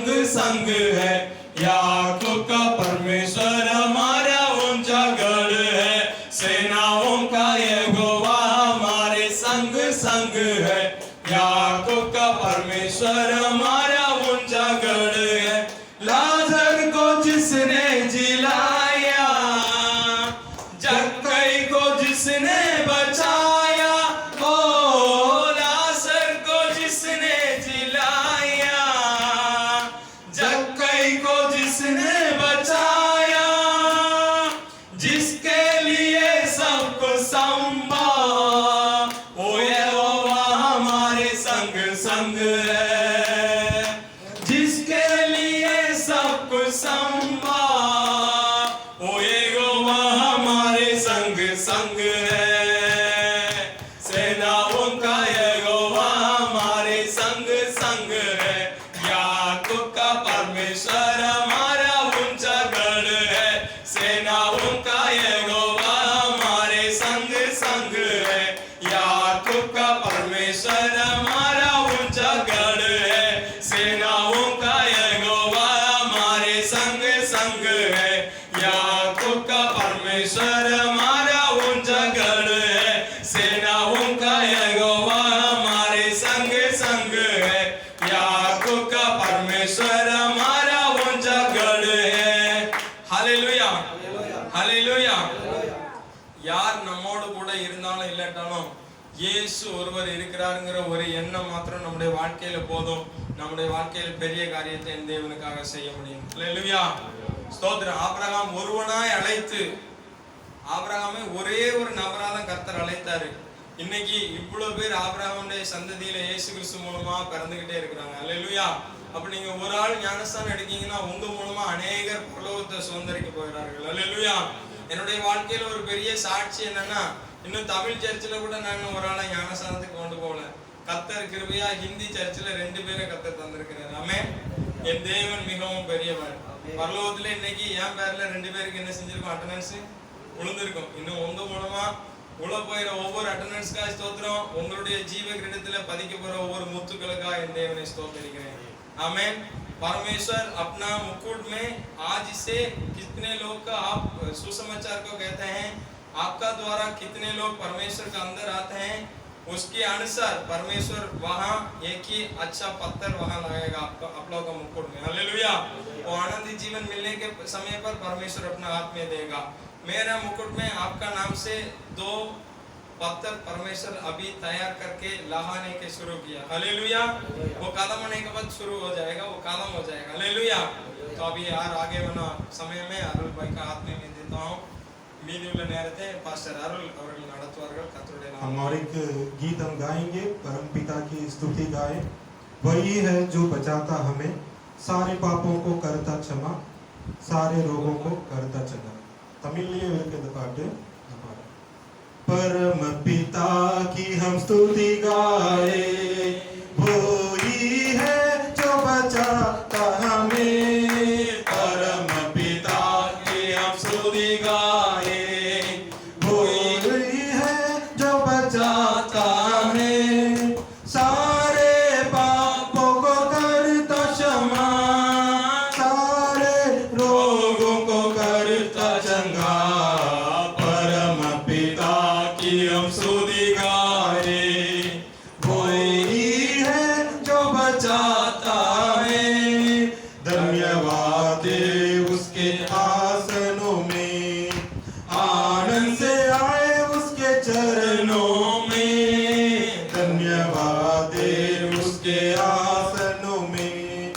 संग संग है। याकूब का परमेश्वर हमारा ऊंचा गढ़ है। सेनाओं का यहोवा हमारे संग संग है। याकूब का परमेश्वर हमारा ऊंचा गढ़ है। लाजर को जिसने जिलाया, जक्कई को जिसने बचाया, ओ लाजर को जिसने जिलाया, जक्कई को जिसने बचाया, जिसके लिए सबको संभाला, ओ यहोवा हमारे संग संग है। जिसके लिए सबको संभाला, ओ यहोवा हमारे संग संग है। सेनाओं का यहोवा हमारे संग संग है। याकूब का परमेश्वर हमारा ऊंचा गढ़ है। सेनाओं का यहोवा हमारे संग संग है। याकूब का परमेश्वर हमारा ऊंचा गढ़ है। सेनाओं का यहोवा हमारे संग संग है। याकूब का परमेश्वर हमारा ऊंचा गढ़ है। सेनाओं का यहोवा हमारे संग संग है। याकूब का परमेश्वर हमारा ऊंचा गढ़ है। Hallelujah, hallelujah. யார் நம்மோடு கூட இருந்தாலும் இல்லாட்டாலும் இயேசு ஒருவர் இருக்கிறாருங்கிற ஒரு எண்ணம் மாத்திரம் நம்முடைய வாழ்க்கையில போதும். நம்முடைய வாழ்க்கையில பெரிய காரியத்தை என் தேவனுக்காக செய்ய முடியும். ஹல்லேலூயா, ஸ்தோத்திரம். ஆபிரகாம் ஒருவனாய் அழைத்து, ஆபிரகாமை ஒரே ஒரு நபரா தான் கர்த்தர் அழைத்தாரு. இன்னைக்கு இவ்வளவு பேர் ஆபிரகாமுடைய சந்ததியில இயேசு கிறிஸ்து மூலமா பிறந்துகிட்டே இருக்கிறாங்க. ஹல்லேலூயா. அப்ப நீங்க ஒரு ஆள் ஞானஸ்தானம் எடுக்கீங்கன்னா உங்க மூலமா அநேகர் பரலோகத்தை சுதந்தரிக்க போகிறார்கள். ஹல்லேலூயா. என்னுடைய வாழ்க்கையில ஒரு பெரிய சாட்சி என்னன்னா, இன்னும் தமிழ் சர்ச்சில் கூட நான் ஒரு ஆளை ஞானஸ்தானத்துக்கு கொண்டு போகல. கர்த்தர் கிருபையா ஹிந்தி சர்ச்சில் 2 பேரை கர்த்தர் தந்திருக்கிறார். ஆமென். என் தேவன் மிகவும் பெரியவர். பரலோகத்துல இன்னைக்கு என் பேர்ல 2 பேருக்கு என்ன செஞ்சிருக்கோம்? அட்டெண்டன்ஸ் விழுந்திருக்கும். இன்னும் உங்க மூலமா உள்ள போயிற ஒவ்வொரு அட்டெண்டன்ஸ்க்காக ஸ்தோத்திரம். உங்களுடைய ஜீவ கிரீடத்துல பதிக்க போற ஒவ்வொரு முத்துக்களுக்காக என் தேவனை ஸ்தோத்திரிக்கிறேன். आमेन। परमेश्वर अपना मुकुट में आज से कितने लोग का आप सुसमाचार को कहते हैं, आपका द्वारा कितने लोग परमेश्वर के अंदर आते हैं, उसके अनुसार परमेश्वर वहाँ एक ही अच्छा पत्थर वहाँ लगाएगा आप लोगों का मुकुट में। हालेलुया। वो आनंदी जीवन मिलने के समय पर परमेश्वर अपना हाथ में देगा। मेरा मुकुट में आपका नाम से 2 पत्थर परमेश्वर अभी तैयार करके लहाने के शुरू किया। हालेलुया। वो कदम होने के बाद शुरू हो जाएगा, वो कदम हो जाएगा। हालेलुया। तो अभी यार आगे वाला समय में अरुल भाई का हाथ में मैं देता हूँ। मीडियोले नेरते पास्टर अरुल அவர்கள் நடத்துவார்கள். கர்த்தருடைய நாமம். हम और एक गीत हम गाएंगे, परमपिता की स्तुति गाएं। वही है जो बचाता हमें, सारे पापों को करता क्षमा, सारे रोगों को करता चंगा। तमिलिए वेलके पाटे परम पिता की हम स्तुति गाए, वो ही है जो बचाता हमें। परम पिता की हम स्तुति गाए, वो ही है जो बचाता हमें, सारे पापों को करता क्षमा, सारे रोगों को करता चंगा। हम स्तुति गाए, वो ही है जो बचाता है। धन्यवाद उसके आसनों में, आनंद से आए उसके चरणों में। धन्यवाद उसके आसनों में,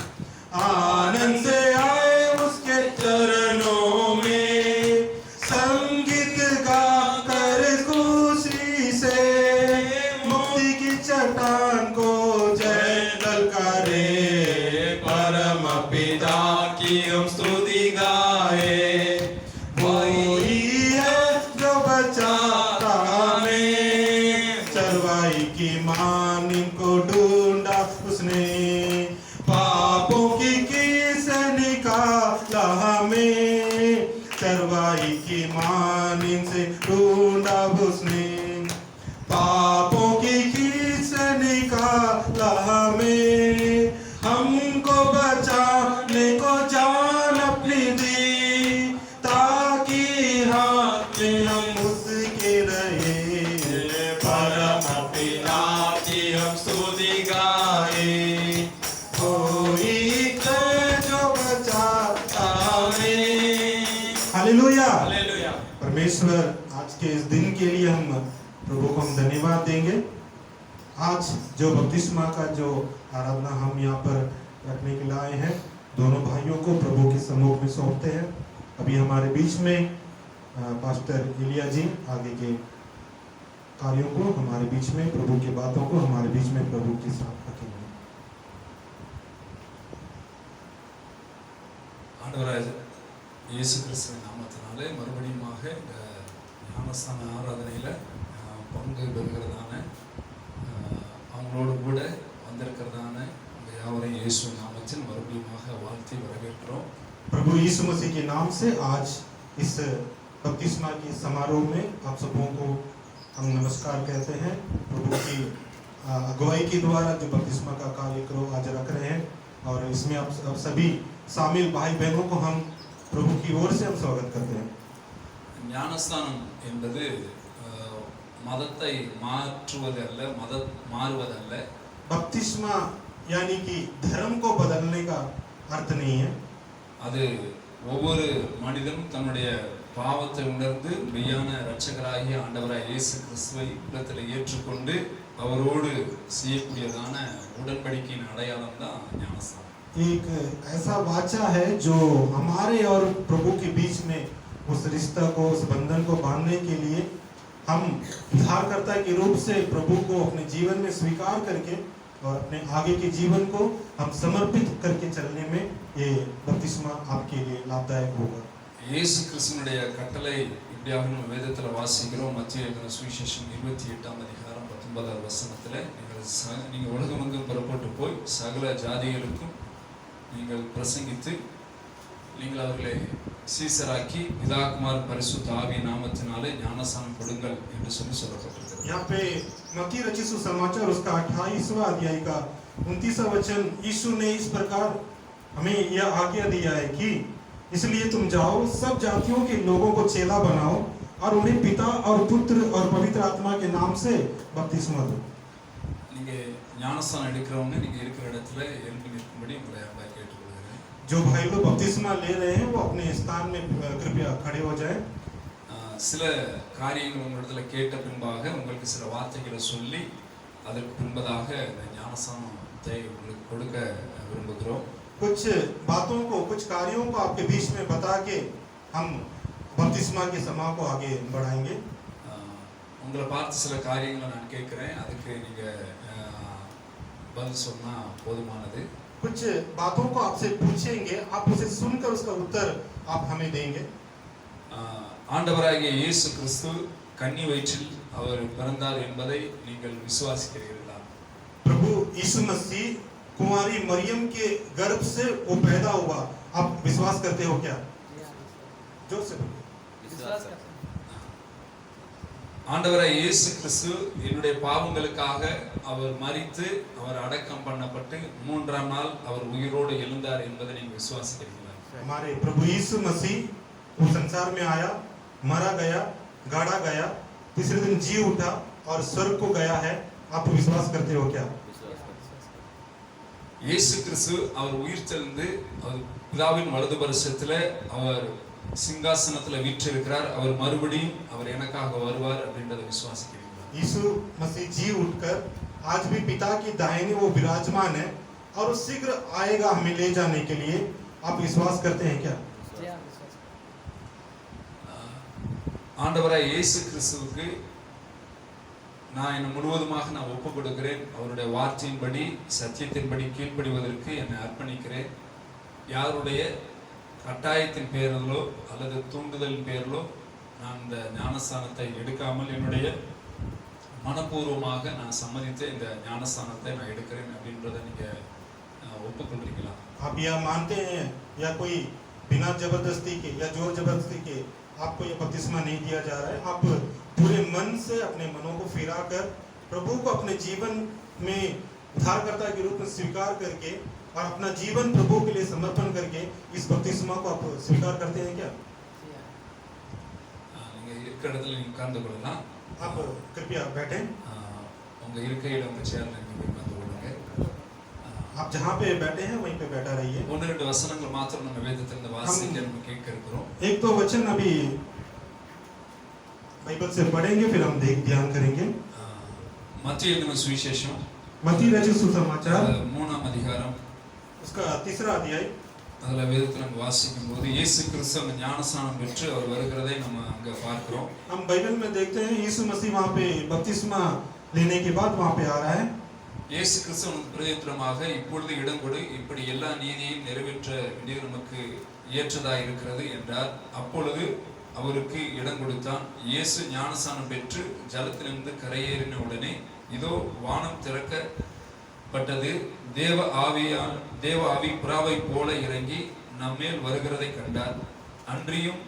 आनंद से आए उसके चरणों में। संगीत गा मुक्ति की चट्टान को जय ललकारे। परम पिता की हम स्तुति गाए, वही है जो बचाता हमें। चरवाई की मान को ढूंढा उसने, पापों की किस निकाला हमें। चरवाई की मान से ढूंढा उसने, पापों की किस निकाला हमें। हमको बचाने को जान अपनी दी, ताकि हाथ में हम उसके रहे, परम पिता की हम स्तुति गाए, कोई जो बचाता आमीन। हालेलुया। हालेलुया। परमेश्वर आज के इस दिन के लिए हम प्रभु को हम धन्यवाद देंगे। आज जो बपतिस्मा का जो आराधना हम यहाँ पर रखने के लिए आए हैं, दोनों भाइयों को प्रभु के सम्मुख में सौंपते हैं। अभी हमारे बीच में पास्टर इलिया जी आगे के कार्यों को हमारे बीच में, प्रभु की बातों को हमारे बीच में प्रभु के साथ रखेंगे। ஆண்டவராக இயேசு கிறிஸ்துவின் நாமத்தினாலே மறுபடியுமாக இந்த ஞானஸ்தான ஆராதனையில் பங்கு பெறுகிறதான அவங்களோடு கூட வந்திருக்கிறதான இந்த யாவரையும் இயேசு நாமத்தில் மறுபடியுமாக வாழ்த்தி வரவேற்கிறோம்। प्रभु यीशु मसीह के नाम से आज इस बपतिस्मा के समारोह में आप सबों को हम नमस्कार कहते हैं। प्रभु की अगुवाई के द्वारा जो बपतिस्मा का कार्यक्रम आज रख रहे हैं, और इसमें आप सभी शामिल भाई बहनों को हम प्रभु की ओर से हम स्वागत करते हैं। ஞானஸ்தானம் என்பது மதத்தை மாற்றுவதல்ல, மதம் மாறுவதல்ல। बपतिस्मा यानी कि धर्म को बदलने का अर्थ नहीं है। அது ஒவ்வொரு மனிதனும் தன்னுடைய பாவத்தை உணர்ந்து மெய்யான இரட்சகராகிய ஆண்டவராய் இயேசு கிறிஸ்துவை உள்ளத்தில் ஏற்றுக்கொண்டு அவரோடு செய்யக்கூடியதான உடன்படிக்கையின் அடையாளம் தான் ஞானஸ்தானம்। एक ऐसा वाचा है जो हमारे और प्रभु के बीच में उस रिश्ता को, उस बंधन को बांधने के लिए हम उद्धारकर्ता के रूप से प्रभु को अपने जीवन में स्वीकार करके और अपने आगे के जीवन को हम समर्पित करके चलने में ये बपतिस्मा आपके लिए लाभदायक होगा। இயேசு கிறிஸ்துவினுடைய கட்டளை இப்படியாக நம்ம வேதத்தில் வாசிக்கிறோம்। மத்திய எழுதின சுவிசேஷம் 28ஆம் அதிகாரம் 19ஆவது வசனத்தில், நீங்கள் உலகமெங்கும் புறப்பட்டு போய் சகல ஜாதிகளுக்கும் நீங்கள் பிரசங்கித்து நீங்கள் அவர்களை சீசராக்கி பிதா குமாரன் பரிசுத்த ஆவியின் நாமத்தினாலே ஞானஸ்நானம் கொடுங்கள் என்று சொல்லப்பட்டிருக்கிறது। यहाँ पे मत्ती रचित सुसमाचार उसका 28वां अध्याय का 29वां वचन, यीशु ने इस प्रकार हमें यह आज्ञा दिया है कि इसलिए तुम जाओ, सब जातियों के लोगों को चेला बनाओ और उन्हें पिता और पुत्र और पवित्र आत्मा के नाम से बपतिस्मा दो। நீங்க ஞானஸ்நானம் எடுக்கிறவங்க நீங்க இருக்கிற இடத்துல எழுப்பி நிற்கும்படி உங்களை அன்பாக கேட்டுக்கொள்கிறேன்। जो भाई लोग बपतिस्मा ले रहे हैं वो अपने स्थान में कृपया खड़े हो जाएं। சில காரியங்கள் உங்களிடத்துல கேட்ட பின்பாக உங்களுக்கு சில வார்த்தைகளை சொல்லி அதற்கு பின்பதாக இந்த ஞானஸ்நானத்தை உங்களுக்கு கொடுக்க விரும்புகிறோம்। कुछ बातों को, कुछ कार्यों को आपके बीच में बता के हम बपतिस्मा के समाह को आगे बढ़ाएंगे। உங்களை பார்த்து சில காரியங்களை நான் கேட்கிறேன், அதுக்கு நீங்க பதில் சொன்னா போதுமானது। कुछ बातों को आपसे पूछेंगे, आप उसे सुनकर उसका उत्तर आप हमें देंगे। ஆண்டவராகிய இயேசு கிறிஸ்து கன்னி வயிற்றில் அவர் பிறந்தார் என்பதை நீங்கள் விசுவாசிக்கிறீர்களா? प्रभु यीशु मसीह कुंवारी मरियम के गर्भ से वो पैदा हुआ, आप विश्वास करते हो क्या? जोर से बोलिए। ஆண்டவராகிய இயேசு கிறிஸ்து என்னுடைய பாவங்களுக்காக அவர் மரித்து அவர் அடக்கம் பண்ணப்பட்டு 3ஆம் நாள் அவர் உயிரோடு எழுந்தார் என்பதை நீங்கள் விசுவாசிக்கிறீர்களா? हमारे प्रभु यीशु मसीह वो संसार में आया, मरा गया, गाड़ा गया, तीसरे दिन जी उठा और स्वर्ग को गया है, आप विश्वास करते हो क्या? இயேசு கிறிஸ்து அவர் உயிர்த்தெழுந்து அவர் பிதாவின் வலது பரிசத்தில் அவர் சிங்காசனத்தில் வீற்றிருக்கிறார், அவர் மறுபடியும் அவர் எனக்காக வருவார் அப்படின்றத விசுவாசிக்கிறீங்களா? यीशु मसीह जी उठकर आज भी पिता की दाहिने वो विराजमान है और वो शीघ्र आएगा हमें ले जाने के लिए, आप विश्वास करते हैं क्या? ஆண்டவராய் இயேசு கிறிஸ்துவுக்கு நான் என்னை முழுவதுமாக நான் ஒப்பு கொடுக்கிறேன், அவருடைய வார்த்தையின்படி சத்தியத்தின்படி கீழ்ப்படிவதற்கு என்னை அர்ப்பணிக்கிறேன்। யாருடைய கட்டாயத்தின் பேரிலோ அல்லது தூண்டுதலின் பேரிலோ நான் இந்த ஞானஸ்தானத்தை எடுக்காமல் என்னுடைய மனப்பூர்வமாக நான் சம்மதித்து இந்த ஞானஸ்தானத்தை நான் எடுக்கிறேன் அப்படின்றத நீங்க ஒப்புக்கொள்றீங்களா? आप यह मानते हैं या कोई बिना जबरदस्ती के या जोर जबरदस्ती के आपको ये बपतिस्मा नहीं दिया जा रहा है, आप पूरे मन से अपने मनों को फिरा कर प्रभु को अपने जीवन में उद्धारकर्ता के रूप में स्वीकार करके और अपना जीवन प्रभु के लिए समर्पण करके इस बपतिस्मा को आप स्वीकार करते हैं क्या? நீங்க இருக்கிற இடத்துல நீங்க உட்கார்ந்து கொள்ளலாம். आप कृपया बैठें. உங்க இருக்கையில உங்க சேர்ல நீங்க உட்கார்ந்து கொள்ளுங்க. आप जहाँ पे बैठे हैं वहीं पे बैठा रहिए. ஒன்று ரெண்டு வசனங்கள் மாத்திரம் நம்ம வேதத்திலிருந்து வாசிக்க நம்ம கேட்க இருக்கிறோம். एक तो वचन अभी बाइबल से पढ़ेंगे, फिर हम ध्यान करेंगे. மத்திய எழுதின சுவிசேஷம் मत्ती रचित सुसमाचार 3ஆம் அதிகாரம் उसका 3रा अध्याय. அதுல வேதத்துல நம்ம வாசிக்கும் போது இயேசு கிறிஸ்து அந்த ஞானஸ்நானம் பெற்று அவர் வருகிறதை நம்ம அங்க பார்க்கிறோம். हम बाइबल में देखते हैं यीशु मसीह वहाँ पे बपतिस्मा लेने के बाद वहाँ पे आ रहा है. இயேசு கிறிஸ்து பிரதித்திரமாக இப்பொழுது இடம் கொடு, இப்படி எல்லா நீதியையும் நிறைவேற்ற வேண்டியது நமக்கு ஏற்றதா இருக்கிறது என்றார். அப்பொழுது அவருக்கு இடம் கொடுத்தான். இயேசு ஞானஸ்நானம் பெற்று ஜலத்திலிருந்து கரையேறின உடனே இதோ வானம் திறக்கப்பட்டது, தேவ ஆவி புறாவை போல இறங்கி நம்மேல் வருகிறதை கண்டார். அன்றியும்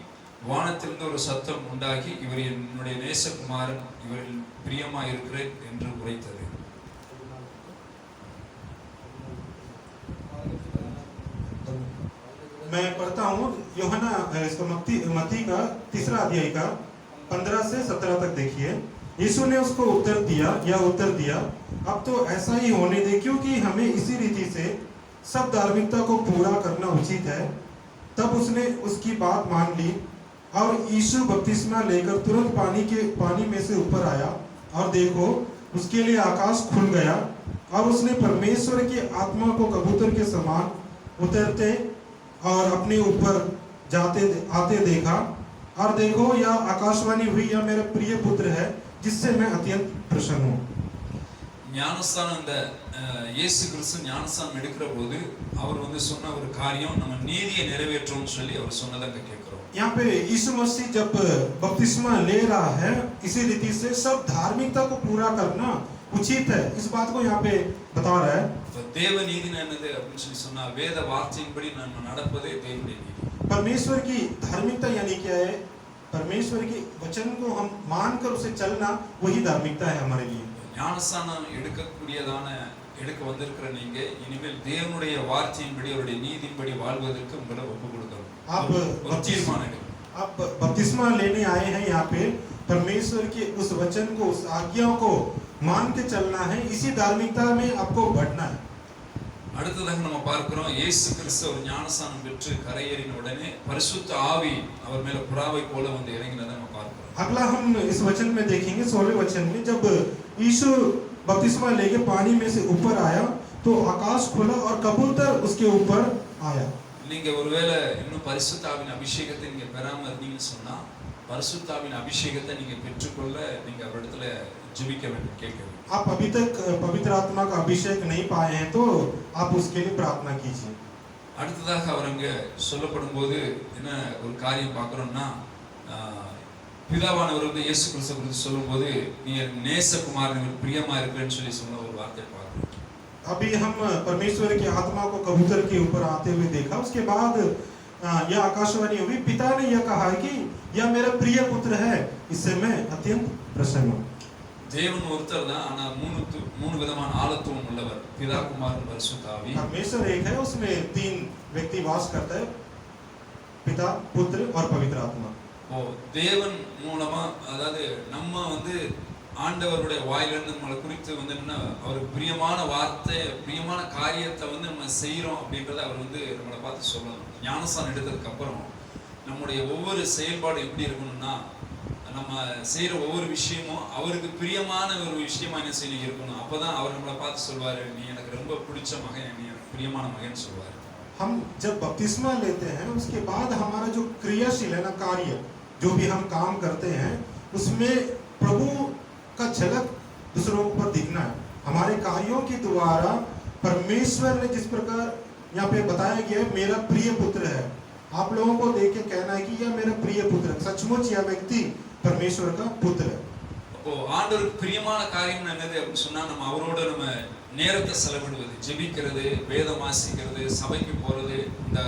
வானத்திலிருந்து ஒரு சத்தம் உண்டாகி, இவர் என்னுடைய நேசகுமாரன், இவரில் பிரியமா இருக்கிறேன் என்று உரைத்தது. मैं पढ़ता हूँ यूहन्ना इसको मत्ती का 3रा अध्याय का 15 से 17 तक देखिए. यीशु ने उसको उत्तर दिया, अब तो ऐसा ही होने दे, क्योंकि हमें इसी रीति से सब धार्मिकता को पूरा करना उचित है. तब उसने उसकी बात मान ली और यीशु बपतिस्मा लेकर तुरंत पानी में से ऊपर आया, और देखो उसके लिए आकाश खुल गया और उसने परमेश्वर की आत्मा को कबूतर के समान उतरते और अपने ऊपर आते देखा. और देखो यह आकाशवाणी हुई, यह मेरा प्रिय पुत्र है जिससे मैं अत्यंत प्रसन्न हूँ. ஞானஸ்தானம் இந்த இயேசு கிறிஸ்து ஞானஸ்தானம் எடுக்கிற போது அவர் சொன்ன ஒரு காரியம், நம்ம நீதியை நிறைவேற்றோம்னு சொல்லி அவர் சொன்னதை அங்க கேட்கிறோம். यहाँ पे यीशु मसीह जब बपतिस्मा ले रहा है, इसी रीति से सब धार्मिकता को पूरा करना उचित है, इस बात को यहाँ पे बता रहा है. தேவ நீதி என்னது அப்படின்னு சொல்லி சொன்னா, வேத வார்த்தையின்படி நம்ம நடப்பதே தேவனுடைய நீதி. परमेश्वर की धार्मिकता यानी क्या है? परमेश्वर की वचन को हम मानकर उसे चलना, वही धार्मिकता है हमारे लिए. ஞானஸ்தானம் எடுக்க வந்திருக்கிற நீங்க இனிமேல் தேவனுடைய வார்த்தையின்படி அவருடைய நீதியின்படி வாழ்வதற்கு உங்களை ஒப்பு கொடுக்கணும். ஒரு தீர்மானம் எடுக்கணும். आप बपतिस्मा लेने आए हैं यहाँ पे, परमेश्वर के उस वचन को, उस आज्ञा को मान के चलना है, इसी धार्मिकता में आपको बढ़ना है. அடுத்ததாக நம்ம பார்க்கிறோம், இயேசு கிறிஸ்து ஒரு ஞானஸ்நானம் பெற்று கரையேறின உடனே பரிசுத்த ஆவி அவர் மேல புறாவை போல வந்து இறங்கினதை நம்ம பார்க்கிறோம். अगला हम इस वचन में देखेंगे 16वें वचन में, जब यीशु बपतिस्मा लेके पानी में से ऊपर आया तो आकाश खुला और कबूतर उसके ऊपर आया. நீங்க ஒருவேளை இன்னும் பரிசுத்த ஆவியின் அபிஷேகத்தை நீங்க பெறாம இருந்தீங்கன்னு சொன்னா, பரிசுத்த ஆவியின் அபிஷேகத்தை நீங்க பெற்றுக்கொள்ள நீங்க அவரிடத்துல ஜெபிக்க வேண்டும், கேட்க வேண்டும். आप अभी तक पवित्र आत्मा का अभिषेक नहीं पाए हैं तो आप उसके लिए प्रार्थना कीजिए. அடுத்ததாக அவர் அங்க சொல்லப்படும் போது என்ன ஒரு காரியம் பார்க்கிறோம்னா, பிதாவானவர் இயேசு கிறிஸ்து குறித்து சொல்லும்போது, நீ என் நேசகுமாரன், பிரியமா இருக்கிறேன்னு சொல்லி சொன்ன ஒரு வார்த்தை பார்க்கிறோம். अभी हम परमेश्वर की आत्मा को कबूतर के ऊपर आते हुए देखा. उसके बाद यह आकाशवाणी हुई, पिता ने यह कहा कि यह मेरा प्रिय पुत्र है, इससे मैं अत्यंत प्रसन्न हूँ. தேவன் ஒருத்தர் தான், ஆனா மூணு விதமான ஆளத்துவம் உள்ளவர், பிதா, குமாரன், பரிசுத்த ஆவி. परमेश्वर एक है, उसमें 3 व्यक्ति वास करता है, पिता, पुत्र और पवित्र आत्मा. தேவன் மூலமா, அதாவது நம்ம ஆண்டவருடைய வாயிலிருந்து நம்மளை குறித்து என்னன்னா, அவருக்கு பிரியமான வார்த்தை, பிரியமான காரியத்தை நம்ம செய்யறோம் அப்படின்றத அவர் நம்மளை பார்த்து சொல்லணும். ஞானஸ்தானம் எடுத்ததுக்கு அப்புறம் நம்முடைய ஒவ்வொரு செயல்பாடு எப்படி இருக்கணும்னா, நம்ம செய்யற ஒவ்வொரு விஷயமும் அவருக்கு பிரியமான ஒரு விஷயமா என்ன செய்ய இருக்கணும். அப்பதான் அவர் நம்மளை பார்த்து சொல்வாரு, நீ எனக்கு ரொம்ப பிடிச்ச மகன், நீ எனக்கு பிரியமான மகன் சொல்வாரு. हम जब बपतिस्मा लेते हैं, उसके बाद हमारा जो क्रियाशील है ना, कार्य जो भी हम काम करते हैं, उसमें प्रभु का झलक दूसरों पर दिखना है. हमारे कार्यों के द्वारा परमेश्वर ने जिस प्रकार यहाँ पे बताया गया है, मेरा प्रिय पुत्र है, आप लोगों को देख के कहना है कि यह मेरा प्रिय पुत्र है. सचमुच यह व्यक्ति परमेश्वर का पुत्र है. ஆண்டவருக்கு பிரியமான காரியம் என்னது அப்படின்னு சொன்னா, நம்ம அவரோட நம்ம நேரத்தை செலவிடுவது, ஜெபிக்கிறது, வேதம் வாசிக்கிறது, சபைக்கு போறது, இந்த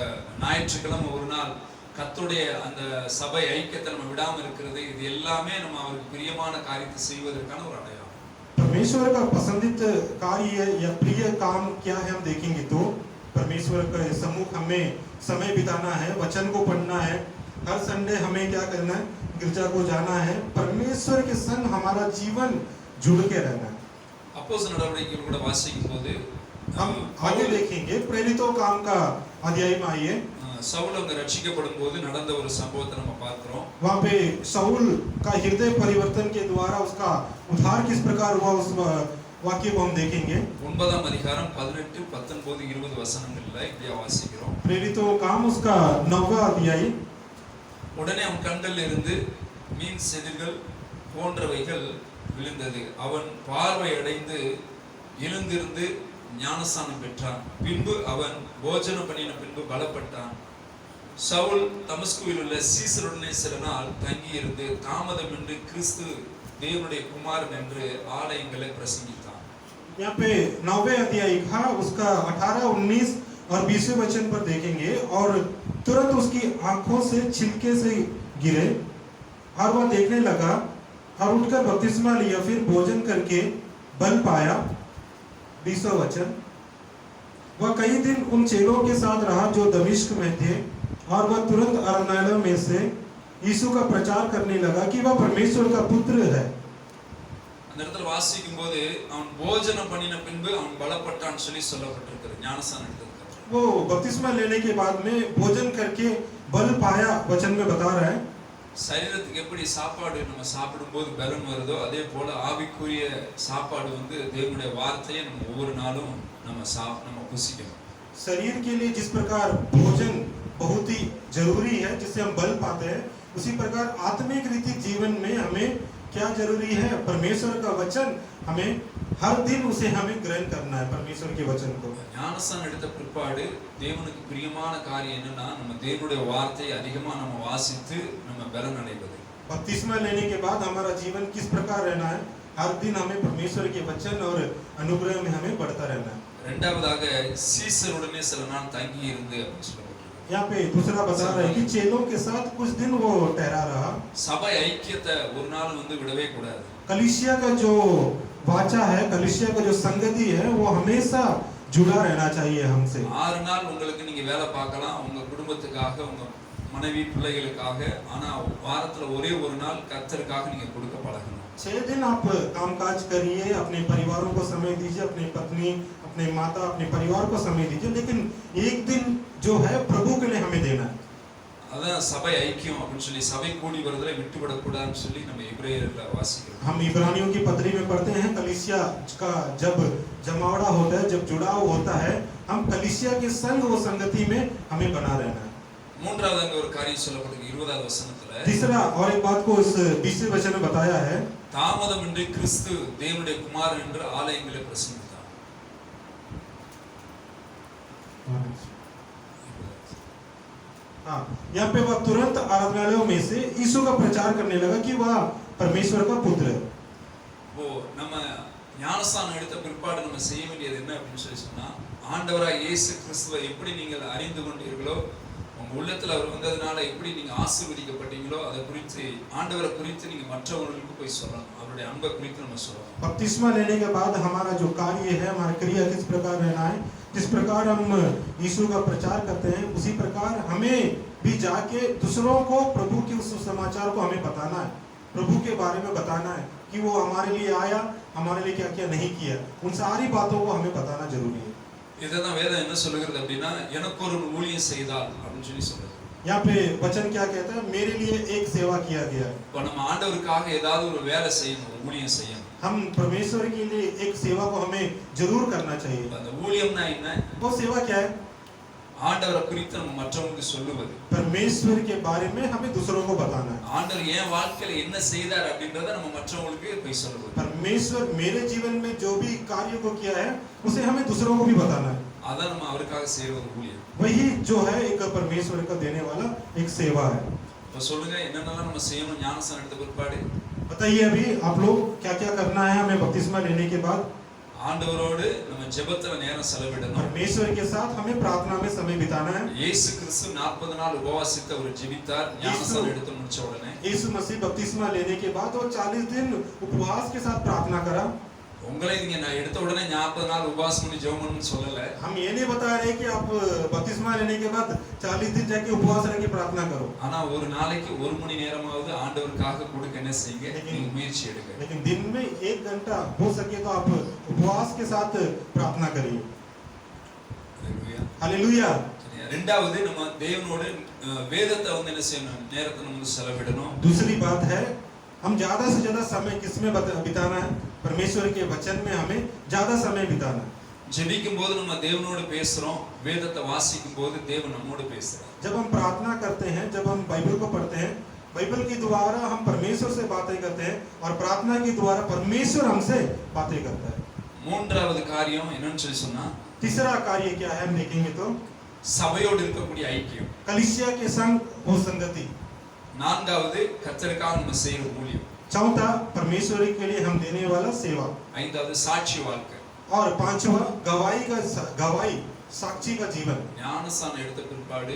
ஞாயிற்றுக்கிழமை ஒரு நாள் கர்த்தருடைய அந்த சபை ஐக்கியத்தை நம்ம விடாம இருக்கிறது, இது எல்லாமே நம்ம அவருக்கு பிரியமான காரியத்தை செய்வதற்கான ஒரு அடையாளம். परमेश्वर का पसंदीदा कार्य या प्रिय काम क्या है हम देखेंगे तो परमेश्वर के सम्मुख हमें समय बिताना है, वचन को पढ़ना है। हर संडे हमें क्या करना है? गिरजा को जाना है। परमेश्वर के संग हमारा जीवन जुड़ के रहना है। அப்போஸ்தலர் நடவடிக்கைகள் கூட வாசிக்கும் போது हम आगे देखेंगे प्रेरितों काम का अध्याय में आइए। சவுல் அங்க ரட்சிக்கப்படும் போது நடந்த ஒரு சம்பவத்தை நம்ம பார்க்கிறோம். वहाँ पे शाऊल का हृदय परिवर्तन के द्वारा उसका उद्धार किस प्रकार हुआ उस वाक्य को हम देखेंगे। 9ஆம் அதிகாரம் 18, 19, 20 வசனங்கள்ல இப்படி வாசிக்கிறோம். प्रेरितों काम उसका 9वां अध्याय। உடனே அவன் கண்களில் இருந்து மீன் செதில்கள் போன்றவைகள் விழுந்தது. அவன் பார்வை அடைந்து எழுந்திருந்து ஞானஸ்நானம் பெற்றான். பின்பு அவன் போஜனம் பண்ணின பின்பு பலப்பட்டான். சவுல் தமஸ்குவில் உள்ள சீசருடனே சில நாள் தங்கியிருந்து தாமதமின்றி கிறிஸ்து தேவனுடைய குமாரன் என்று ஆலயங்களை பிரசங்கித்தான். यहाँ पे 9वें अध्याय का उसका 18, 19 और 20वें वचन पर देखेंगे। और तुरंत उसकी आंखों से छिलके से गिरे और वह देखने लगा और उठकर बपतिस्मा लिया, फिर भोजन करके बल पाया। 20वां वचन। वह कई दिन उन चेलों के साथ रहा जो दमिश्क में थे, और वह तुरंत अरण्यालय में से यीशु का प्रचार करने लगा कि वह परमेश्वर का पुत्र है। அந்த இடத்துல வாசிக்கும் போது அவன் போஜனம் பண்ணின பின்பு அவன் பலப்பட்டான்னு சொல்லப்பட்டிருக்கிறது. ஞானஸ்நானம் எடுத்ததுக்கு அப்புறம் वो बपतिस्मा लेने के बाद में भोजन करके बल पाया वचन में बता रहा है। சரீரத்துக்கு எப்படி சாப்பாடு நம்ம சாப்பிடும்போது பலன் வருதோ அதே போல ஆவிக்குரிய சாப்பாடு வந்து தேவனுடைய வார்த்தையை நம்ம ஒவ்வொரு நாளும் நம்ம புசிக்கணும். शरीर के लिए जिस प्रकार भोजन बहुत ही जरूरी है जिससे हम बल पाते हैं, उसी प्रकार आत्मिक रीति जीवन में हमें क्या जरूरी है? परमेश्वर का वचन हमें हर दिन उसे हमें ग्रहण करना है। परमेश्वर के वचन को ஞானஸ்நானம் எடுத்த பிற்பாடு தேவனுக்கு பிரியமான காரியம் என்னன்னா நம்ம தேவனுடைய வார்த்தையை அதிகமா நம்ம வாசித்து நம்ம பலன் அடைவது. बपतिस्मा लेने के बाद हमारा जीवन किस प्रकार रहना है? हर दिन हमें परमेश्वर के वचन और अनुग्रह में हमें बढ़ता रहना है। இரண்டாவதாக சீசருடனே சில நாள் தங்கி இருந்து அப்படின்னு சொல்லப்பட்டிருக்கு. यहाँ पे दूसरा बता रहा है कि चेलों के साथ कुछ दिन वो ठहरा रहा। சபை ஐக்கியத்தை ஒரு நாள் வந்து விடவே கூடாது. कलीसिया का जो वाचा है, कलीसिया का जो संगति है, वो हमेशा जुड़ा रहना चाहिए हमसे। 6 நாள் உங்களுக்கு நீங்க வேலை பார்க்கலாம் உங்க குடும்பத்துக்காக உங்க மனைவி பிள்ளைகளுக்காக. ஆனா வாரத்துல ஒரே ஒரு நாள் கர்த்தருக்காக நீங்க கொடுக்க பழகணும். 6 दिन आप कामकाज करिए, अपने परिवारों को समय दीजिए, अपनी पत्नी, अपने माता, अपने परिवार को समय दीजिए, लेकिन एक दिन जो है प्रभु के लिए हमें देना है। அதான் சபை ஐக்கியம் அப்படின்னு சொல்லி சபை கூடி வருதலை விட்டுவிடக்கூடாதுன்னு சொல்லி நம்ம எபிரேயர்ல வாசிக்கிறோம். हम इब्रानियों की पत्री में पढ़ते हैं कलीसिया का जब जमावड़ा होता है, जब जुड़ाव होता है, हम कलीसिया के संग वो संगति में हमें बना रहना है। மூன்றாவது அங்க ஒரு காரியம் சொல்லப்படுது 20வது வசனத்துல. तीसरा और एक बात को इस 20वें वचन में बताया है। தாமதமின்றி கிறிஸ்து தேவனுடைய குமாரன் என்று ஆலயங்களை பிரசங்கித்தார். हाँ, यहाँ पे वह तुरंत आराधनालयों में से यीशु का प्रचार करने लगा कि वह परमेश्वर का पुत्र है। ஓ நம்ம ஞானஸ்நானம் எடுத்த பிற்பாடு நம்ம செய்ய வேண்டியது என்ன அப்படின்னு சொல்லி சொன்னா, ஆண்டவராய் இயேசு கிறிஸ்துவை எப்படி நீங்கள் அறிந்து கொண்டீர்களோ, உங்க உள்ளத்துல அவர் வந்ததுனால எப்படி நீங்க ஆசீர்வதிக்கப்பட்டீங்களோ அதை குறித்து ஆண்டவரை குறித்து நீங்க மற்றவர்களுக்கு போய் சொல்லணும். அவருடைய அன்பை குறித்து நம்ம சொல்லணும். बपतिस्मा लेने के बाद हमारा जो कार्य है, हमारा क्रिया किस प्रकार रहना है, जिस प्रकार हम यीशु का प्रचार करते हैं, उसी प्रकार हमें भी जाके दूसरों को प्रभु के उस समाचार को हमें बताना है, प्रभु के बारे में बताना है कि वो हमारे लिए आया, हमारे लिए क्या क्या नहीं किया, उन सारी बातों को हमें बताना जरूरी है। இதுதான் வேதம் என்ன சொல்லுகிறது அப்படின்னா, எனக்கு ஒரு ஊழியம் செய்தால் அப்படின்னு சொல்லி சொல்லுது. यहाँ पे वचन क्या कहता है? मेरे लिए एक सेवा किया गया है। இப்போ நம்ம ஆண்டவருக்காக ஏதாவது ஒரு வேலை செய்யணும், ஒரு ஊழியம் செய்யணும். हम परमेश्वर के लिए एक सेवा को हमें जरूर करना चाहिए। அந்த ஊழியம்னா என்ன? वो सेवा क्या है? ஆண்டவரை குறித்து நம்ம மற்றவங்களுக்கு சொல்லுவது. परमेश्वर के बारे में हमें दूसरों को बताना है। ஆண்டவர் என் வாழ்க்கையில என்ன செய்தார் அப்படின்றத நம்ம மற்றவங்களுக்கு போய் சொல்லுவது. परमेश्वर मेरे जीवन में जो भी कार्य को किया है उसे हमें दूसरों को भी बताना है। அதான் நம்ம அவருக்காக செய்யற ஒரு ஊழியம். वही जो है एक परमेश्वर का देने वाला एक सेवा है। இப்போ சொல்லுங்க என்னென்னலாம் நம்ம செய்யணும் ஞானஸ்நானம் எடுத்த பிற்பாடு? बताइए अभी आप लोग क्या क्या करना है हमें बपतिस्मा लेने के बाद? ஆண்டவரோடு நம்ம ஜெபத்துல நேரம் செலவிடணும். परमेश्वर के साथ हमें प्रार्थना में समय बिताना है। இயேசு கிறிஸ்து 40 நாள் உபவாசித்து அவர் ஜெபித்தார். ஞானஸ்நானம் எடுத்து முடிச்ச உடனே यीशु मसीह बपतिस्मा लेने के बाद वो 40 दिन उपवास के साथ प्रार्थना करा। உங்களை நீங்க நான் எடுத்த உடனே 40 நாள் உபவாசம் பண்ணி ஜெபம் பண்ணணும்னு சொல்லல. हम ये नहीं बता रहे कि आप बपतिस्मा लेने के बाद 40 दिन जाके उपवास रह के प्रार्थना करो, ஆனா ஒரு நாளைக்கு 1 மணி நேரமாவது ஆண்டவருக்காக கொடுக்க என்ன செய்யுங்க, நீங்க முயற்சி எடுங்க. लेकिन दिन में 1 घंटा हो सके तो आप उपवास के साथ प्रार्थना करिए। ஹalleluya. हालेलुया। சரியா? ரெண்டாவது நம்ம தேவனோட வேதத்தை வந்து என்ன செய்யணும், நேரத்தை நம்ம செலவிடணும். दूसरी बात है हम ज्यादा से ज्यादा समय किसमें बिताना है? परमेश्वर के वचन में हमें ज्यादा समय बिताना है। ஜெபிக்கும் போது நம்ம தேவனோடு பேசுறோம், வேதத்தை வாசிக்கும் போது தேவன் நம்மோடு பேசுறார். जब हम प्रार्थना करते हैं, जब हम बाइबल को पढ़ते हैं, बाइबल के द्वारा हम परमेश्वर से बातें करते हैं और प्रार्थना के द्वारा परमेश्वर हमसे बातें करता है। மூன்றாவது காரியம் என்னன்னு சொல்லி சொன்னா, तीसरा कार्य क्या है हम देखेंगे तो சபையோடு இருக்கக்கூடிய ஐக்கியம். कलीसिया के संग हो संगति। நான்காவது கர்த்தருக்காக நம்ம செய்யற ஊழியம். चौथा परमेश्वर के लिए हम देने वाला सेवा। ஐந்தாவது சாட்சி வாழ்க்கை. और पांचवा गवाही साक्षी का जीवन। ஞானஸ்நானம் எடுத்த பிற்பாடு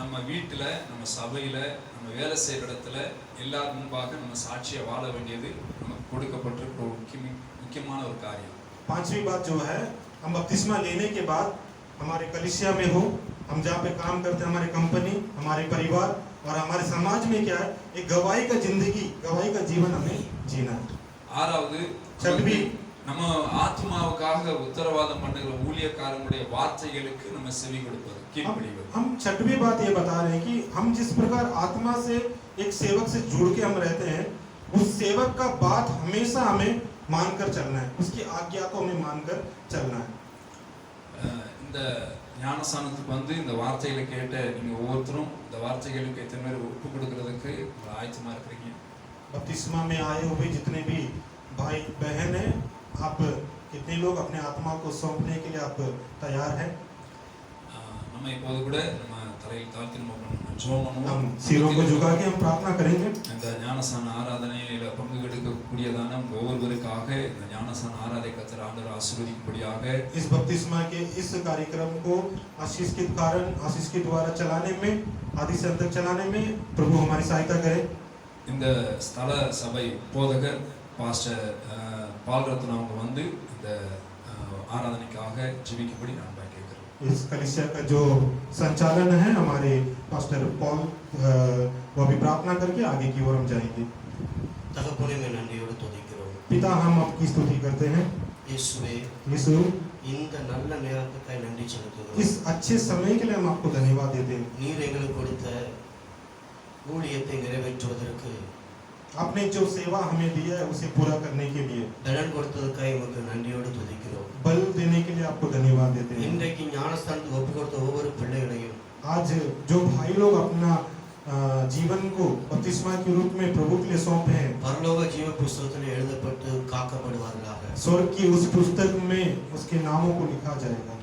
நம்ம வீட்டுல, நம்ம சபையில, நம்ம வேலை செய்யற இடத்துல எல்லாரும் முன்பாக நம்ம சாட்சியா வாழ வேண்டியது நமக்கு கொடுக்கப்பட்டிருக்கிற ஒரு முக்கியமான ஒரு காரியம். पांचवी बात जो है, हम बपतिस्मा लेने के बाद हमारे कलीसिया में हो, हम जहाँ पे काम करते हैं, हमारे कंपनी, हमारे परिवार और हमारे समाज में क्या है, एक गवाही का जिंदगी, गवाही का जीवन हमें जीना है। ஆறாவது छठवीं, நம்ம ஆத்மாவுக்காக உத்தரவாதம் பண்ணுகிற ஊழியக்காரங்களுடைய வார்த்தைகளுக்கு நம்ம செவி கொடுப்பது, கீழ்ப்படிவது. हम छठवीं बात ये बता रहे हैं कि हम जिस प्रकार आत्मा से एक सेवक से जुड़ के हम रहते हैं, उस सेवक का बात हमेशा हमें मानकर चलना है, उसकी आज्ञा को हमें मानकर चलना है। இந்த ஞானஸ்நானத்துக்கு வந்து இந்த வார்த்தைகளை கேட்ட நீங்க ஒவ்வொருத்தரும் இந்த வார்த்தைகளுக்கு எத்தனை பேர் ஒப்பு கொடுக்கறதுக்கு ஆயத்தமா இருக்கிறீங்க? बपतिस्मा में आए हुए जितने भी भाई बहन हैं, आप कितने लोग अपने आत्मा को सौंपने के लिए आप तैयार हैं? நம்ம இப்போது கூட நம்ம தலையில் தாழ்த்தி நம்ம ஜெபம் हम பண்ணுவோம். सिरों को झुका के हम प्रार्थना करेंगे। இந்த ஞானஸ்நான ஆராதனையில பங்கு எடுக்கக்கூடியதான ஒவ்வொருவருக்காக இந்த ஞானஸ்நான ஆராதனை கர்த்தர் ஆண்டவர் ஆசீர்வதிக்கும்படியாக इस बपतिस्मा के इस कार्यक्रम को आशीष के कारण, आशीष के द्वारा चलाने में, आदि से अंत तक चलाने में प्रभु हमारी सहायता करे। இந்த ஸ்தல சபை போதகர் பாஸ்டர் பால்ரத்ன அவங்க வந்து இந்த ஆராதனைக்காக ஜெபிக்கும்படி நான் கேட்கிறேன். इस कलीसिया का जो संचालन है हमारे पास्टर पॉल, वो भी प्रार्थना करके आगे की ओर हम जाएंगे। தகப்பனே நன்றியோடு துதிக்கிறோம். पिता हम आपकी स्तुति करते हैं। இயேசுவே, यीशु, இந்த நல்ல நேரத்துக்காய் நன்றி செலுத்துகிறோம். इस अच्छे समय के लिए हम आपको धन्यवाद देते हैं। நீர் எங்களுக்கு கொடுத்த ஊழியத்தை நிறைவேற்றுவதற்கு, आपने जो सेवा हमें दिया है उसे पूरा करने के लिए, பலன் கொடுத்ததற்காய் உமக்கு நன்றியோடு துதிக்கிறோம். बल देने के लिए आपको धन्यवाद देते हैं। இன்றைக்கு ஞானஸ்தானத்துக்கு ஒப்பு கொடுத்த ஒவ்வொரு பிள்ளைகளையும் आज जो भाई लोग अपना जीवन को बपतिस्मा के रूप में प्रभु के लिए सौंपे हैं, பரலோக ஜீவ புஸ்தகத்தில் எழுதப்பட்டு காக்கப்படுவார்களாக. स्वर्ग की उस पुस्तक में उसके नामों को लिखा जाएगा।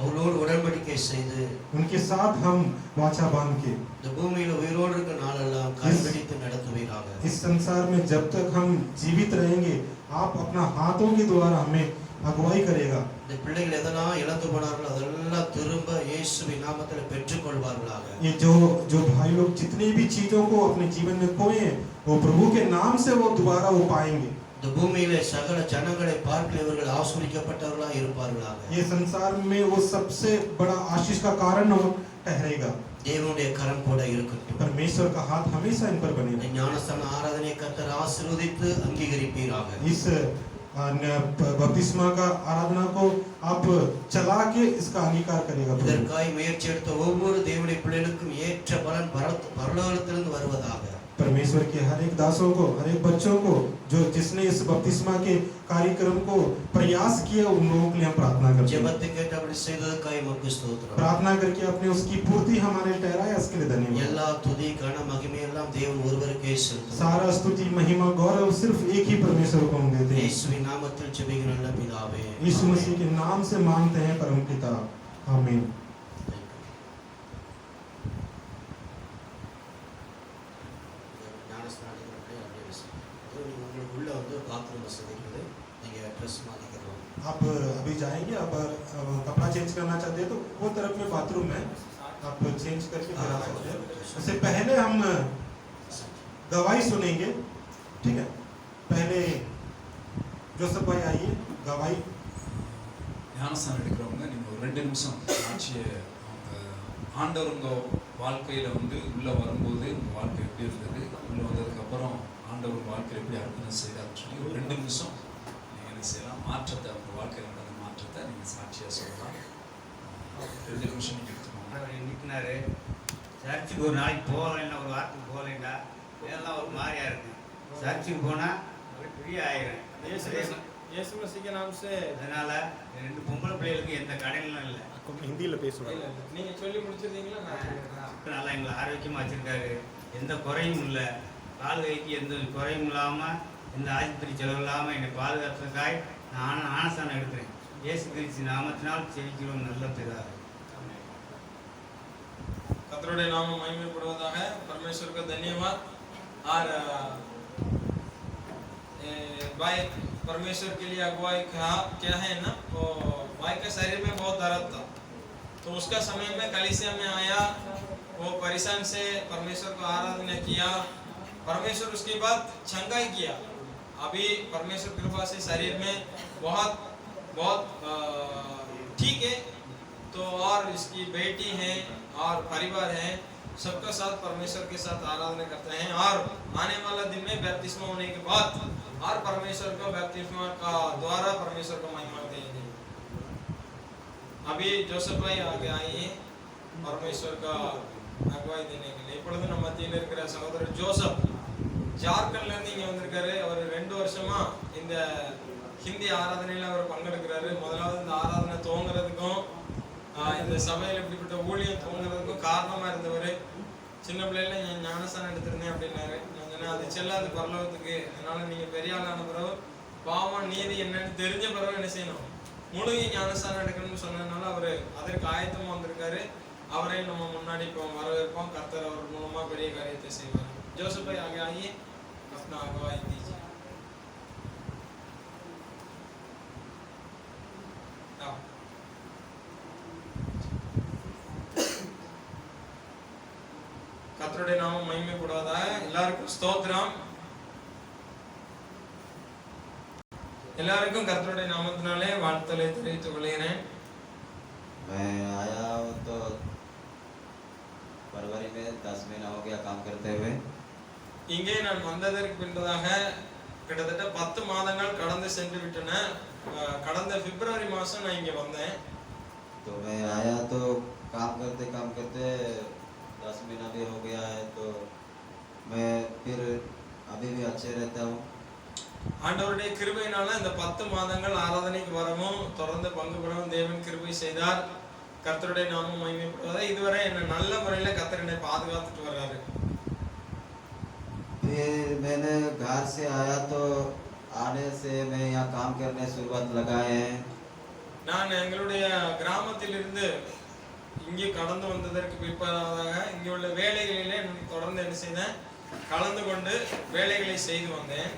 அவளோடு உடன்படிக்கை செய்து उनके साथ हम वाचा बांध के இந்த பூமியில் உயிரோடு இருக்க நாளெல்லாம் கைப்பிடித்து நடத்துவீராக. इस संसार में जब तक हम जीवित रहेंगे, आप अपना हाथों के द्वारा हमें अगुवाई करेगा। இந்த பிள்ளைகள் எதெல்லாம் இழந்து போனார்களோ அதெல்லாம் திரும்ப இயேசுவின் நாமத்தில் பெற்றுக்கொள்வார்களாக. ये जो भाई लोग जितनी भी चीजों को अपने जीवन में खोए हैं, वो प्रभु के नाम से वो दोबारा वो पाएंगे। இந்த பூமியிலே சகல ஜனங்களை பார்க்க இவர்கள் ஆசீர்வதிக்கப்பட்டவர்களாக இருப்பார்களாக. ये संसार में वो सबसे बड़ा आशीष का कारण वो ठहरेगा। தேவனுடைய கரம் கூட இருக்கட்டும். परमेश्वर का हाथ हमेशा इन पर बने இந்த ஞானஸ்தான ஆராதனை கர்த்தர் ஆசீர்வதித்து அங்கீகரிப்பீராக. इस बपतिस्मा का आराधना को आप चला के इसका अंगीकार करेगा। இதற்காய் முயற்சி எடுத்த ஒவ்வொரு தேவனுடைய பிள்ளைகளுக்கும் ஏற்ற பலன் பரலோகத்திலிருந்து வருவதாக. परमेश्वर के हर एक दासों को, हर एक बच्चों को, जो जिसने इस बपतिस्मा के कार्यक्रम को प्रयास किया, उन लोगों के लिए हम प्रार्थना करते हैं। ஜெபத்தை கேட்டு அப்படி செய்ததற்காய் உமக்கு ஸ்தோத்திரம். प्रार्थना करके अपने उसकी पूर्ति हमारे ठहराया, इसके लिए धन्यवाद। எல்லா துதி கன மகிமை எல்லாம் தேவன் ஒருவருக்கே செலுத்தும். सारा स्तुति महिमा गौरव सिर्फ एक ही परमेश्वर को हम देते हैं। இயேசுவின் நாமத்தில் ஜெபிக்கிறோம் நல்ல பிதாவே. यीशु मसीह के नाम से मांगते हैं परम पिता, आमीन। உங்களுக்கு உள்ள வந்து பாத்ரூம் வசதி இருக்குது. நீங்க ட்ரெஸ் மாத்திக்கலாம். आप अभी जाएंगे, अब कपड़ा चेंज करना चाहते हैं तो वो तरफ में बाथरूम है, आप चेंज करके फिर आ सकते हैं। उससे पहले हम गवाही सुनेंगे, ठीक है? पहले जोसेफ भाई आइए गवाही ஞானஸ்தானம் எடுக்கிறவங்க நீங்கள் ஒரு 2 நிமிஷம் சாட்சியை அவங்க ஆண்டவர் உங்கள் வாழ்க்கையில் வந்து உள்ளே வரும்போது உங்கள் வாழ்க்கை எப்படி இருந்தது, உள்ளே வந்ததுக்கப்புறம் ஆண்டவர் உங்கள் வாழ்க்கையில் எப்படி அர்ப்பணம் செய்தார்னு சொல்லி ஒரு 2 நிமிஷம் நீங்கள் என்ன செய்யலாம், மாற்றத்தை உங்கள் வாழ்க்கையில் நடந்த மாற்றத்தை நீங்கள் சாட்சியாக சொல்லலாம். 2 நிமிஷம் நீங்கள் எடுத்துக்கோங்க. அவர் நிற்கினாரு. சர்ச்சுக்கு ஒரு நாளைக்கு போகலைன்னா, ஒரு வாரத்துக்கு போகலைன்னா இதெல்லாம் ஒரு மாதிரியா இருக்கு. சர்ச்சுக்கு போனால் ஃப்ரீ ஆயிடுறேன். यीशु मसीह के नाम से அதனால 2 பொம்பளை பிள்ளைகளுக்கு எந்த கடையிலும் இல்லை. हिंदी பேசுவாங்க. நீங்க சொல்லி முடிச்சிருந்தீங்களா? நல்லா எங்களை ஆரோக்கியமாக வச்சுருக்காரு. எந்த குறையும் இல்லை. கால் கைக்கு எந்த குறையும் இல்லாமல், எந்த ஆஸ்பத்திரி செலவு இல்லாமல் என்னை பாதுகாத்ததுக்காய் நான் ஆனஸ்தானம் எடுக்கிறேன். இயேசு கிறிஸ்து நாமத்தினால் செவிக்கிறோம் நல்ல பிதாவே. கர்த்தருடைய நாமம் மகிமைப்படுவதாக. परमेश्वर का धन्यवाद। और भाई परमेश्वर के लिए अगुवाई क्या है ना, वो भाई के शरीर में बहुत दर्द था, तो उसका समय में कलीसिया में आया, वो परेशान से परमेश्वर को आराधना किया, परमेश्वर उसके बाद चंगाई किया। अभी परमेश्वर कृपा से शरीर में बहुत बहुत ठीक है। तो और इसकी बेटी है और परिवार है, सबका साथ परमेश्वर के साथ आराधना करते हैं। और आने वाला दिन में बपतिस्मा होने के बाद और परमेश्वर को बपतिस्मा का द्वारा परमेश्वर को महिमा देंगे। अभी जोसेफ भाई आगे आइए परमेश्वर का अगुवाई देने के लिए. இப்பொழுது நம்ம மத்தியில் இருக்கிற சகோதரர் ஜோசப் ஜார்க்கண்ட்ல இருந்து இங்க வந்திருக்காரு. அவர் 2 வருஷமா இந்த ஹிந்தி ஆராதனையில அவர் பங்கெடுக்கிறாரு. முதலாவது இந்த ஆராதனை துவங்குறதுக்கும் இந்த சபையில் இப்படிப்பட்ட ஊழியம் துவங்குறதுக்கும் காரணமா இருந்தவர். சின்ன பிள்ளைல நான் ஞானஸ்தானம் எடுத்திருந்தேன் அப்படின்னாரு. நான் சொன்னேன் அது செல்லாது பரலோகத்துக்கு, அதனால நீங்க பெரிய ஆளான பிறகு பாவம் நீதி என்னன்னு தெரிஞ்ச பிறகு என்ன செய்யணும், முழுகி ஞானஸ்தானம் எடுக்கணும்னு சொன்னதுனால அவர் அதற்கு ஆயத்தமா வந்திருக்காரு. அவரை நம்ம முன்னாடி இப்போ வரவேற்போம். கர்த்தர் அவர் மூலமா பெரிய காரியத்தை செய்வார். जोसेफ भाई आगे आइए, अपना अगुवाई दीजिए. கர்த்தருடைய நாமம் மகிமைப்படுவதாக. எல்லாருக்கும் ஸ்தோத்திரம். எல்லாருக்கும் கர்த்தருடைய நாமத்தினாலே வாழ்த்துக்களை தெரிவித்துக் கொள்கிறேன். मैं आया हूँ तो फरवरी में 10 महीना हो गया काम करते हुए. இங்கே நான் வந்ததற்கு பின்பதாக கிட்டத்தட்ட 10 மாதங்கள் கடந்து சென்று விட்டன. கடந்த பிப்ரவரி மாசம் நான் இங்க வந்தேன். तो मैं आया तो काम करते 10 महीना भी हो गया है. तो मैं फिर अभी भी अच्छे रहता हूँ. ஆண்டவருடைய கிருபையினால இந்த 10 மாதங்கள் ஆராதனைக்கு வரவும் தொடர்ந்து பங்கு பெறவும் தேவன் கிருபை செய்தார். கர்த்தருடைய நாமம் மகிமைப்படுவதாக. இதுவரை என்ன நல்ல முறையில கர்த்தர் என்னை பாதுகாத்துட்டு வர்றாரு. फिर मैंने घर से आया तो आने से मैं यहाँ काम करने शुरुआत लगाए हैं. நான் எங்களுடைய கிராமத்திலிருந்து இங்கே கடந்து வந்ததற்கு பிற்பாடாக இங்கே உள்ள வேலைகளிலே தொடர்ந்து என்ன செய்தேன், கலந்து கொண்டு வேலைகளை செய்து வந்தேன்.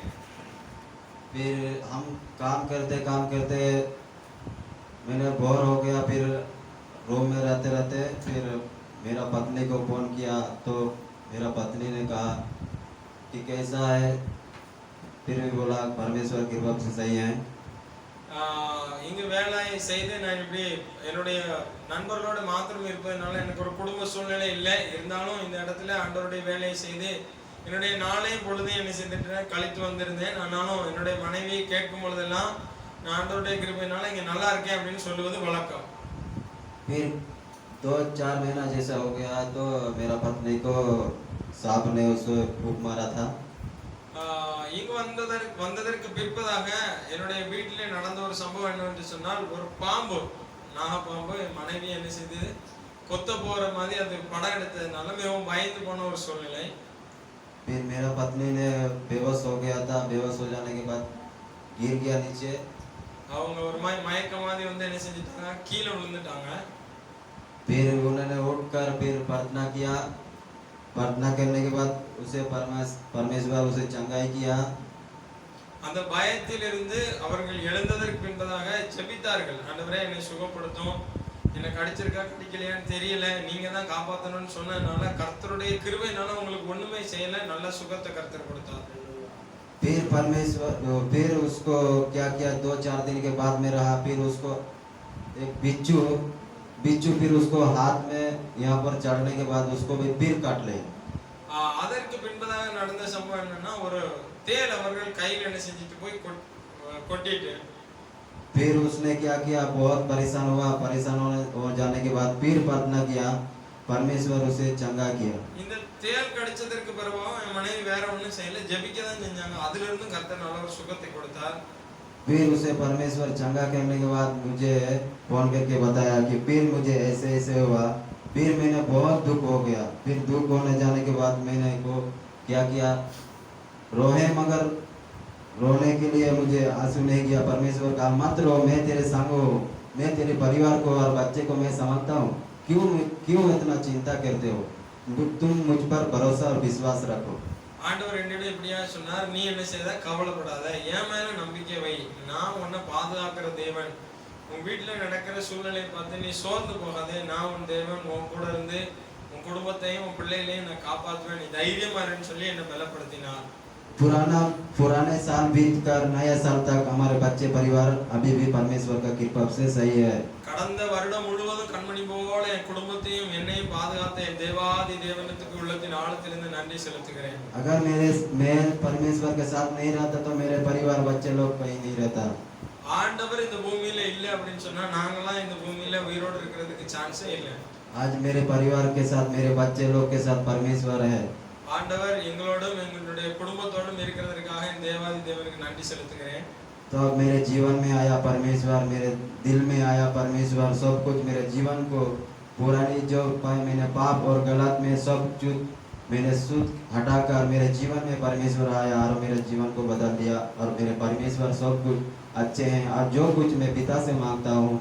फिर हम काम करते मैंने बोर हो गया. फिर रूम में रहते फिर मेरा पत्नी को फोन किया तो मेरा पत्नी ने कहा कि कैसा है. फिर भी बोला परमेश्वर की कृपा से सही है. இங்கு வேலை செய்து நான் இப்படி என்னுடைய நண்பர்களோடு மாத்திரம் இருப்பதனால எனக்கு ஒரு குடும்ப சூழ்நிலை இல்லை. இருந்தாலும் இந்த இடத்துல ஆண்டவருடைய வேலையை செய்து என்னுடைய நாளையும் பொழுதையும் என்ன செஞ்சுட்டு கழித்து வந்திருந்தேன். ஆனாலும் என்னுடைய மனைவி கேட்கும் பொழுதெல்லாம் நான் ஆண்டவருடைய கிருபையினால இங்க நல்லா இருக்கேன் அப்படின்னு சொல்லுவது வழக்கம். फिर 2-4 महीना जैसा हो गया तो मेरा पत्नी को सांप ने उसे फूंक मारा था. இங்கு வந்ததற்கு பிற்பதாக என்னுடைய வீட்டிலே நடந்த ஒரு சம்பவம் என்னவென்று சொன்னால், ஒரு பாம்பு, நாகப்பாம்பு என் மனைவி என்ன செய்தது, கொத்த போற மாதிரி அது படம் எடுத்ததுனால மிகவும் பயந்து போன ஒரு சூழ்நிலை. फिर मेरा पत्नी ने बेहोश हो गया था. बेहोश हो जाने के बाद गिर गया नीचे. அவங்க ஒரு மாதிரி மயக்க மாதிரி வந்து என்ன செஞ்சுட்டாங்க, கீழே விழுந்துட்டாங்க. फिर उन्होंने उठकर फिर प्रार्थना किया. प्रार्थना करने के बाद उसे परमेश्वर उसे चंगाई किया. அந்த பயத்திலிருந்து அவர்கள் எழுந்ததற்கு பின்பதாக ஜெபித்தார்கள். ஆண்டவரே என்னை சுகப்படுத்தும், என்னை கடிச்சிருக்கா கடிக்கலையான்னு தெரியல, நீங்க தான் காப்பாற்றணும்னு சொன்னதுனால கர்த்தருடைய கிருபையினால உங்களுக்கு ஒண்ணுமே செய்யல, நல்ல சுகத்தை கர்த்தர் கொடுத்தார். फिर परमेश्वर फिर उसको क्या किया, 2-4 दिन के बाद में रहा, फिर उसको एक बिच्छू फिर उसको हाथ में यहाँ पर चढ़ने के बाद उसको भी फिर काट ले। அதற்கு பின்பதாக நடந்த சம்பவம் என்னன்னா, ஒரு தேள் அவர்கள் கையில் என்ன செஞ்சுட்டு போய் கொட்டிட்டு फिर उसने क्या किया, बहुत परेशान हुआ, परेशान हो जाने के बाद फिर प्रार्थना किया, परमेश्वर उसे चंगा किया। இந்த தேள் கடிச்சதற்கு பிறகும் என் மனைவி வேற ஒண்ணும் செய்யல, ஜெபிக்க தான் செஞ்சாங்க. அதுல இருந்து கர்த்தர் நல்ல ஒரு சுகத்தை கொடுத்தார். फिर उसे परमेश्वर चंगा करने के बाद मुझे फोन करके बताया कि फिर मुझे ऐसे ऐसे हुआ, फिर मैंने बहुत दुख हो गया। फिर दुख होने जाने के बाद मैंने को क्या किया, रोए मगर रोने के लिए मुझे आंसू नहीं किया। परमेश्वर कहा मत रो, मैं तेरे संग हूँ, मैं तेरे परिवार को और बच्चे को मैं समझता हूँ, क्यों इतना चिंता करते हो, तुम मुझ पर भरोसा और विश्वास रखो। ஆண்டவர் என்னிடம் இப்படியா சொன்னார், நீ என்ன செய்த, கவலைப்படாத, என் மேல நம்பிக்கை வை, நான் உன்னை பாதுகாக்கிற தேவன். உன் வீட்டுல நடக்கிற சூழ்நிலையை பார்த்து நீ சோர்ந்து போகாதே, நான் உன் தேவன், உன் கூட இருந்து உன் குடும்பத்தையும் உன் பிள்ளைகளையும் நான் காப்பாற்றுவேன், நீ தைரியமா இருன்னு சொல்லி என்னை பலப்படுத்தினார். पुराने साल बीत कर नया साल तक हमारे बच्चे परिवार अभी भी परमेश्वर का कृपा से सही है। கடந்த வருடம் முழுவதும் கண்மணி போல என் குடும்பத்தையும் என்னையும் பாதுகாத்த என் தேவாதி தேவனுக்கு உள்ளத்தின் ஆழத்திலிருந்து நன்றி செலுத்துகிறேன். अगर मैं परमेश्वर के साथ नहीं रहता तो मेरे परिवार बच्चे लोग कहीं नहीं रहता। ஆண்டவர் இந்த பூமியில இல்ல அப்படின்னு சொன்னா நாங்கெல்லாம் இந்த பூமியில உயிரோடு இருக்கிறதுக்கு சான்ஸே இல்லை. आज मेरे परिवार के साथ, मेरे बच्चे लोग के साथ परमेश्वर है। ஆண்டவர் எங்களோடும் எங்களுடைய குடும்பத்தோடும் இருக்கிறதுக்காக என் தேவாதி தேவனுக்கு நன்றி செலுத்துகிறேன். तो अब मेरे जीवन में आया परमेश्वर, मेरे दिल में आया परमेश्वर, सब कुछ मेरे जीवन को पुरानी जो मैंने पाप और गलत में सब कुछ मैंने शुद्ध हटाकर मेरे जीवन में परमेश्वर आया और मेरे जीवन को बदल दिया। और मेरे परमेश्वर सब कुछ अच्छे हैं और जो कुछ मैं पिता से मांगता हूँ